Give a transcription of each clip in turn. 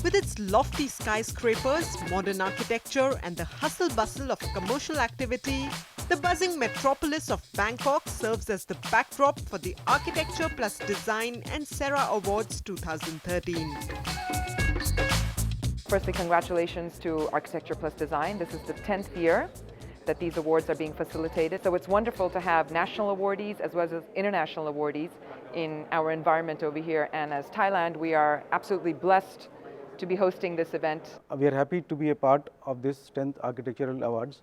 With its lofty skyscrapers, modern architecture and the hustle-bustle of commercial activity, the buzzing metropolis of Bangkok serves as the backdrop for the Architecture Plus Design and Cera Awards 2013. Firstly, congratulations to Architecture Plus Design. This is the 10th year that these awards are being facilitated. So it's wonderful to have national awardees as well as international awardees in our environment over here. And as Thailand, we are absolutely blessed to be hosting this event. We are happy to be a part of this 10th Architectural Awards.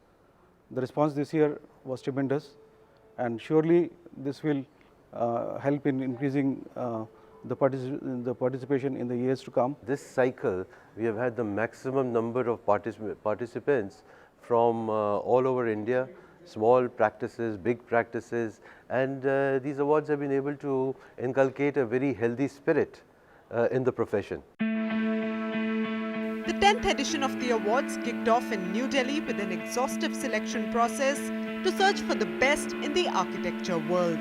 The response this year was tremendous, and surely this will help in increasing the participation in the years to come. This cycle, we have had the maximum number of participants from all over India, small practices, big practices, and these awards have been able to inculcate a very healthy spirit in the profession. The 10th edition of the awards kicked off in New Delhi with an exhaustive selection process to search for the best in the architecture world.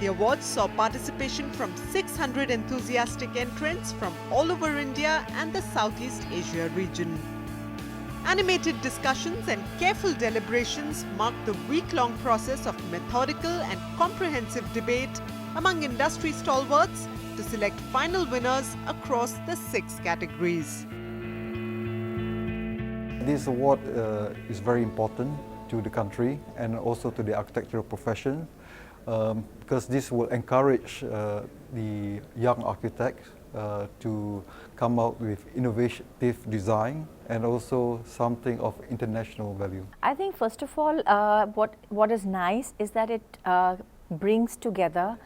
The awards saw participation from 600 enthusiastic entrants from all over India and the Southeast Asia region. Animated discussions and careful deliberations marked the week-long process of methodical and comprehensive debate among industry stalwarts to select final winners across the 6 categories. This award is very important to the country and also to the architectural profession because this will encourage the young architects to come out with innovative design and also something of international value. I think first of all, what is nice is that it brings together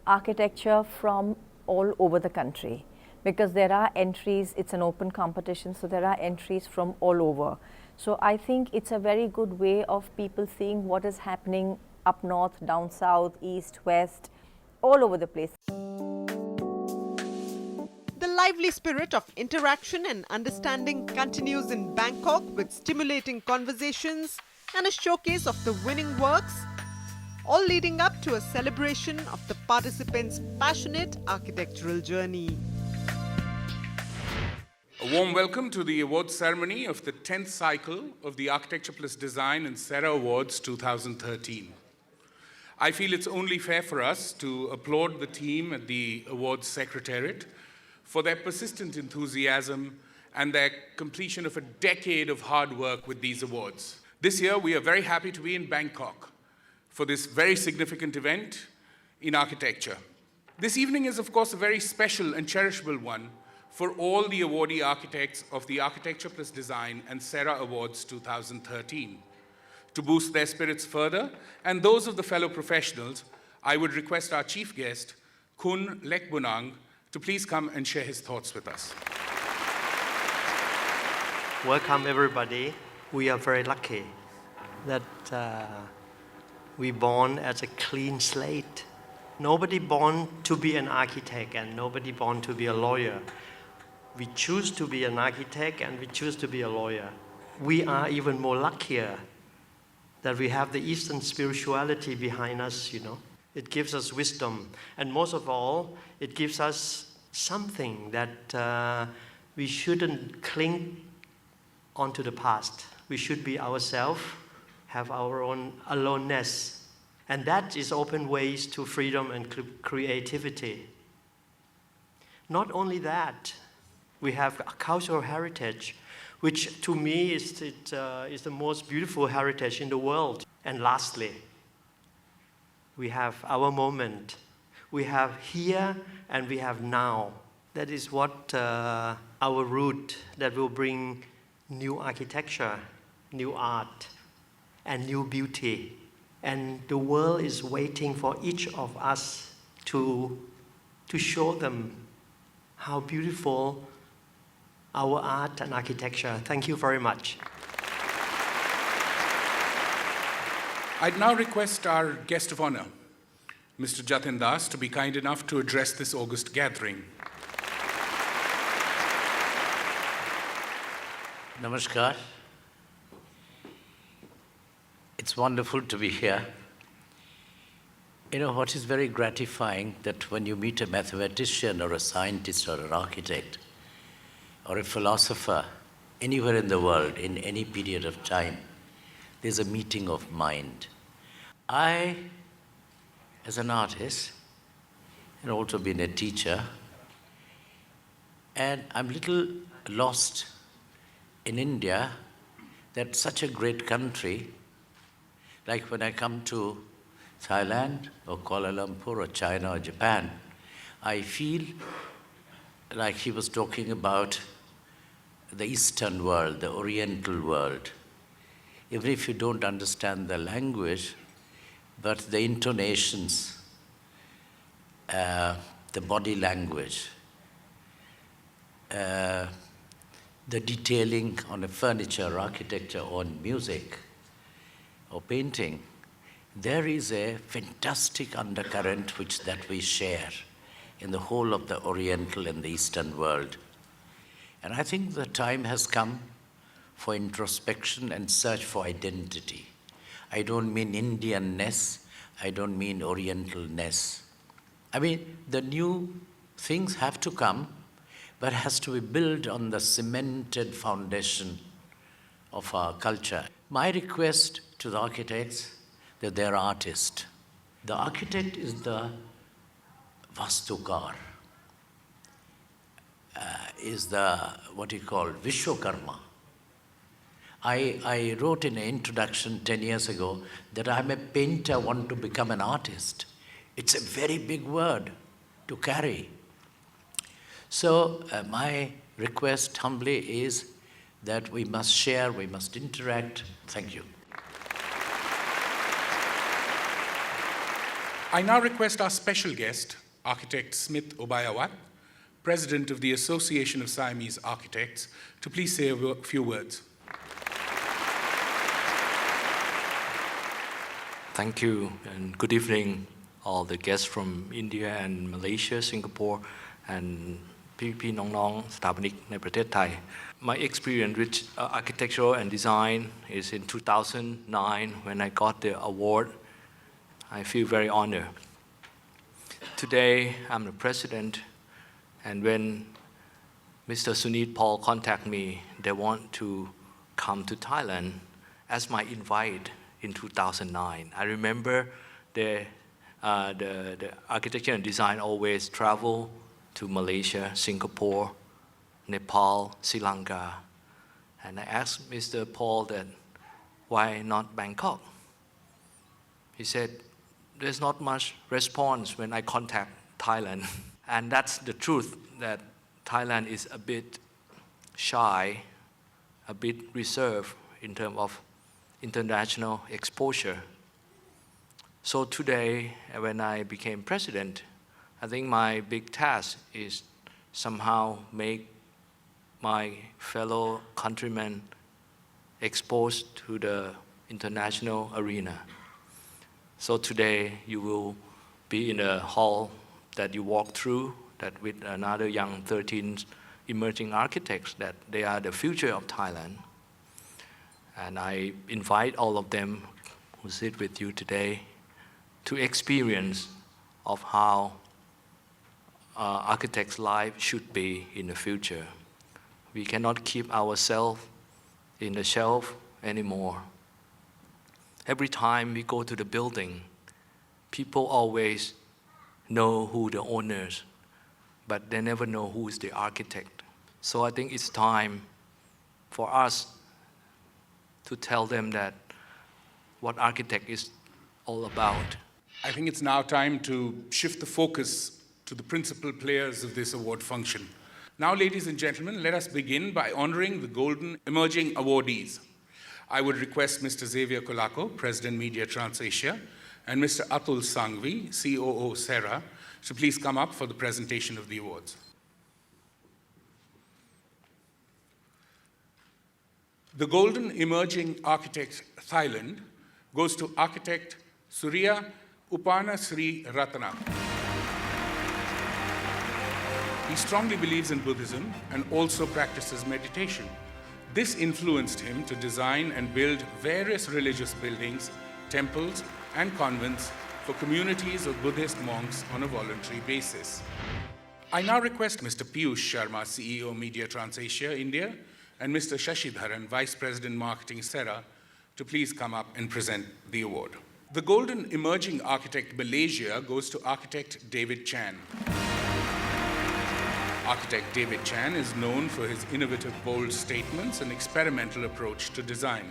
architecture from all over the country, because there are entries, it's an open competition, so there are entries from all over. So I think it's a very good way of people seeing what is happening up north, down south, east, west, all over the place. The lively spirit of interaction and understanding continues in Bangkok with stimulating conversations and a showcase of the winning works, all leading up to a celebration of the participants' passionate architectural journey. A warm welcome to the awards ceremony of the 10th cycle of the Architecture Plus Design and Cera Awards 2013. I feel it's only fair for us to applaud the team at the awards secretariat for their persistent enthusiasm and their completion of a decade of hard work with these awards. This year, we are very happy to be in Bangkok for this very significant event in architecture. This evening is, of course, a very special and cherishable one for all the awardee architects of the Architecture Plus Design and Cera Awards 2013. To boost their spirits further, and those of the fellow professionals, I would request our chief guest, Khun Lekbunang, to please come and share his thoughts with us. Welcome everybody. We are very lucky that we born as a clean slate. Nobody born to be an architect and nobody born to be a lawyer. We choose to be an architect and we choose to be a lawyer. We are even more luckier that we have the Eastern spirituality behind us, you know. It gives us wisdom, and most of all, it gives us something that we shouldn't cling onto the past. We should be ourselves, have our own aloneness, and that is open ways to freedom and creativity. Not only that, we have a cultural heritage, which to me is the most beautiful heritage in the world. And lastly, we have our moment. We have here and we have now. That is what our root that will bring new architecture, new art, and new beauty. And the world is waiting for each of us to show them how beautiful our art and architecture. Thank you very much. I'd now request our guest of honor, Mr. Jatin Das, to be kind enough to address this august gathering. Namaskar. It's wonderful to be here. You know, what is very gratifying that when you meet a mathematician or a scientist or an architect or a philosopher anywhere in the world in any period of time, there's a meeting of mind. I, as an artist, and also been a teacher, and I'm a little lost in India, that such a great country, like when I come to Thailand or Kuala Lumpur or China or Japan, I feel like he was talking about the Eastern world, the Oriental world. Even if you don't understand the language, but the intonations, the body language, the detailing on a furniture, architecture, or music, or painting, there is a fantastic undercurrent that we share in the whole of the Oriental and the Eastern world. And I think the time has come for introspection and search for identity. I don't mean Indianness, I don't mean Orientalness. I mean, the new things have to come, but has to be built on the cemented foundation of our culture. My request to the architects, that they're artists. The architect is the Vastukar, is the, what you call, Vishwakarma. I wrote in an introduction 10 years ago that I'm a painter, want to become an artist. It's a very big word to carry. So my request humbly is that we must share, we must interact. Thank you. I now request our special guest, architect Smith Obayawat, President of the Association of Siamese Architects, to please say a few words. Thank you, and good evening, all the guests from India and Malaysia, Singapore, and พี่ๆน้องๆสถาปนิกในประเทศไทย My experience with architecture and design is in 2009 when I got the award. I feel very honored. Today, I'm the president, and when Mr. Sunit Paul contacted me, they want to come to Thailand as my invite in 2009. I remember the architecture and design always travel to Malaysia, Singapore, Nepal, Sri Lanka. And I asked Mr. Paul that, why not Bangkok? He said, there's not much response when I contact Thailand. And that's the truth, that Thailand is a bit shy, a bit reserved in terms of international exposure. So today, when I became president, I think my big task is somehow make my fellow countrymen exposed to the international arena. So today, you will be in a hall that you walk through, that with another young 13 emerging architects, that they are the future of Thailand. And I invite all of them who sit with you today to experience of how architect's life should be in the future. We cannot keep ourselves in the shelf anymore. Every time we go to the building, people always know who the owners, but they never know who is the architect. So I think it's time for us to tell them that what architect is all about. I think it's now time to shift the focus to the principal players of this award function. Now, ladies and gentlemen, let us begin by honoring the Golden Emerging Awardees. I would request Mr. Xavier Kolako, President Media Transasia, and Mr. Atul Sangvi, COO Cera, to please come up for the presentation of the awards. The Golden Emerging Architect Thailand goes to architect Surya Upana Sri Ratana. He strongly believes in Buddhism and also practices meditation. This influenced him to design and build various religious buildings, temples, and convents for communities of Buddhist monks on a voluntary basis. I now request Mr. Piyush Sharma, CEO Media Transasia India, and Mr. Shashidharan, Vice President Marketing Cera, to please come up and present the award. The Golden Emerging Architect Malaysia goes to architect David Chan. Architect David Chan is known for his innovative, bold statements and experimental approach to design.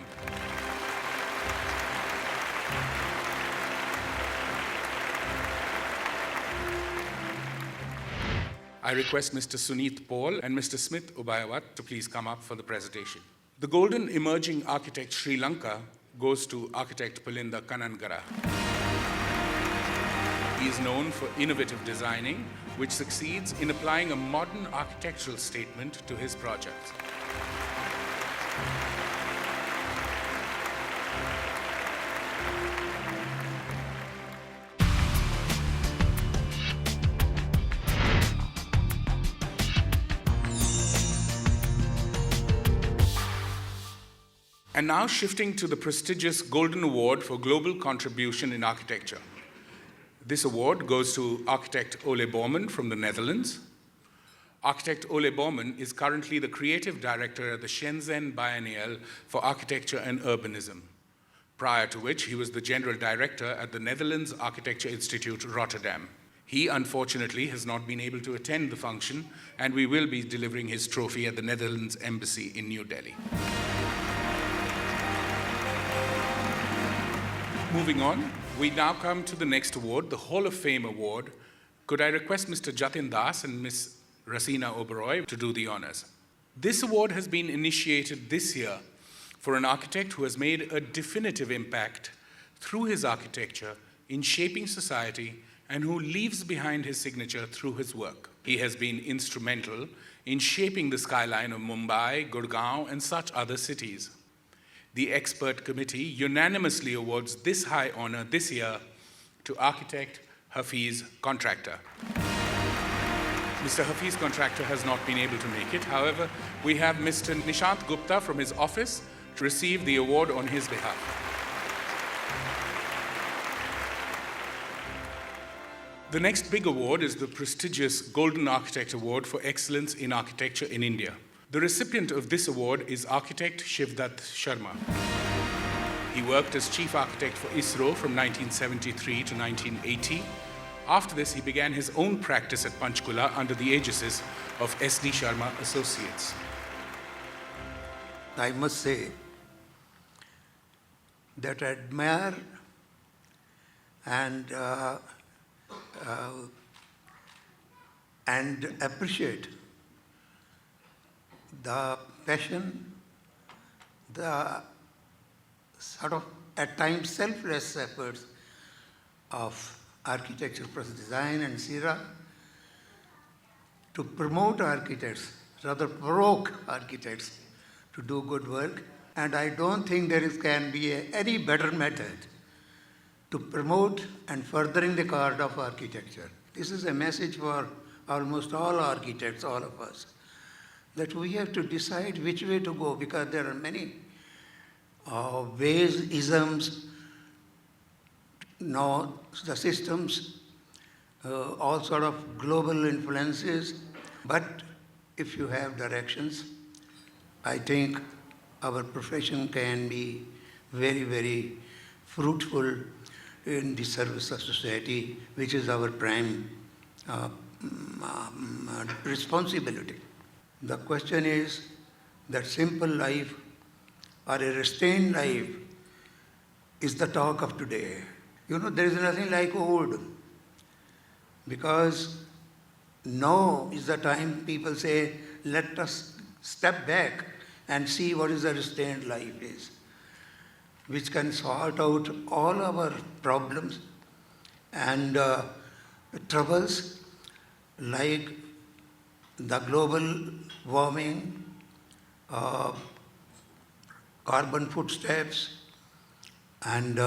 I request Mr. Suneet Paul and Mr. Smith Ubayawat to please come up for the presentation. The Golden Emerging Architect Sri Lanka goes to architect Palinda Kanangara. He is known for innovative designing, which succeeds in applying a modern architectural statement to his projects. And now shifting to the prestigious Golden Award for Global Contribution in Architecture. This award goes to architect Ole Borman from the Netherlands. Architect Ole Borman is currently the creative director at the Shenzhen Biennial for Architecture and Urbanism, prior to which he was the general director at the Netherlands Architecture Institute, Rotterdam. He, unfortunately, has not been able to attend the function, and we will be delivering his trophy at the Netherlands Embassy in New Delhi. Moving on, we now come to the next award, the Hall of Fame Award. Could I request Mr. Jatin Das and Ms. Rasina Oberoi to do the honors? This award has been initiated this year for an architect who has made a definitive impact through his architecture in shaping society and who leaves behind his signature through his work. He has been instrumental in shaping the skyline of Mumbai, Gurgaon, and such other cities. The expert committee unanimously awards this high honor this year to architect Hafiz Contractor. Mr. Hafiz Contractor has not been able to make it. However, we have Mr. Nishant Gupta from his office to receive the award on his behalf. The next big award is the prestigious Golden Architect Award for Excellence in Architecture in India. The recipient of this award is architect Shivdat Sharma. He worked as chief architect for ISRO from 1973 to 1980. After this, he began his own practice at Panchkula under the aegis of S.D. Sharma Associates. I must say that I admire and appreciate the passion, the sort of at times selfless efforts of Architecture Plus Design and Cera to promote architects, rather provoke architects to do good work. And I don't think there can be any better method to promote and furthering the cause of architecture. This is a message for almost all architects, all of us, that we have to decide which way to go, because there are many ways, isms, now the systems, all sort of global influences. But if you have directions, I think our profession can be very, very fruitful in the service of society, which is our prime responsibility. The question is that simple life or a restrained life is the talk of today. You know, there is nothing like old, because now is the time people say, let us step back and see what is the restrained life is, which can sort out all our problems and troubles like the global warming, carbon footsteps, and